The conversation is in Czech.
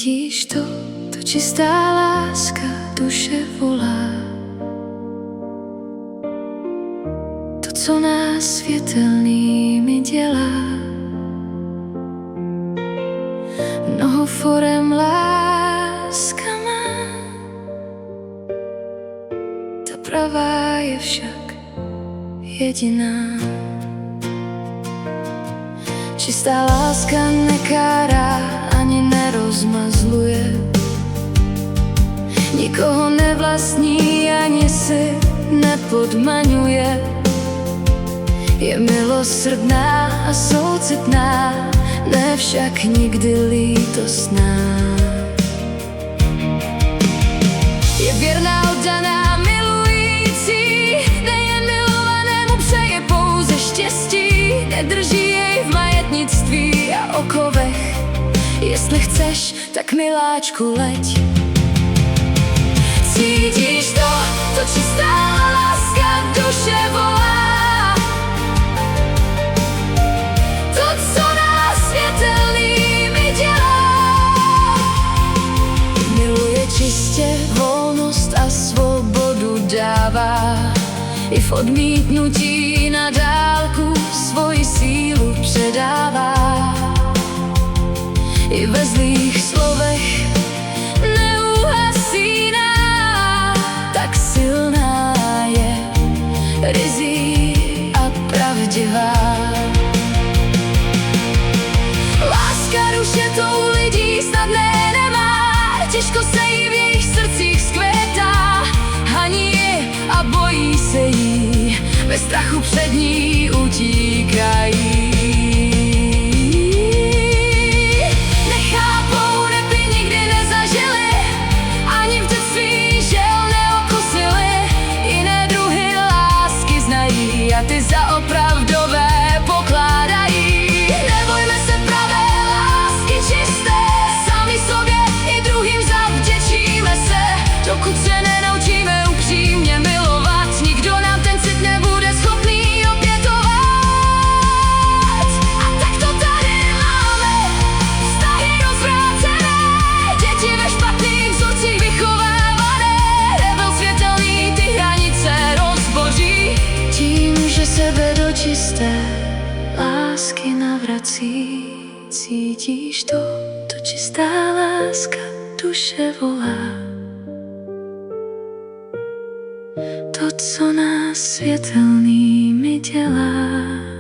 Cítíš to, to čistá láska duše volá. To, co nás světelnými dělá. Mnoho forem láska má, ta pravá je však jediná. Čistá láska nekárá ani nerozmazluje, nikoho nevlastní ani si nepodmaňuje. Je milosrdná a soucitná, ne však nikdy lítostná. Je věrná, oddaná, milující, nejen milovanému přeje pouze štěstí. Nedrží jej v majetnictví a okovech. Jestli chceš, tak miláčku leď. Cítíš to, to čistá láska duše volá. To, co nás světelnými dělá. Miluje čistě, volnost a svobodu dává. I v odmítnutí na dálku svoji sílu předává. I ve zlých slovech neuhasíná, tak silná je, ryzí a pravdivá. Láska duše to u lidí snadné nemá, těžko se jí v jejich srdcích zkvétá. Haní je a bojí se jí, ve strachu před ní utíkají. A ty za opravdové pokládají. Nebojme se pravé lásky čisté, sami sobě i druhým zavděčíme se. Dokud se nenaučíme upřímně milovat, nikdo nám ten cit nebude schopný opětovat. A tak to tady máme, vztahy rozvrácené, děti ve špatných vzorcích vychovávané. Rebel světelný ty hranice rozboří tím, že sebe do čisté lásky navrací. Cítíš to, to čistá láska duše volá. To, co nás světelnými dělá.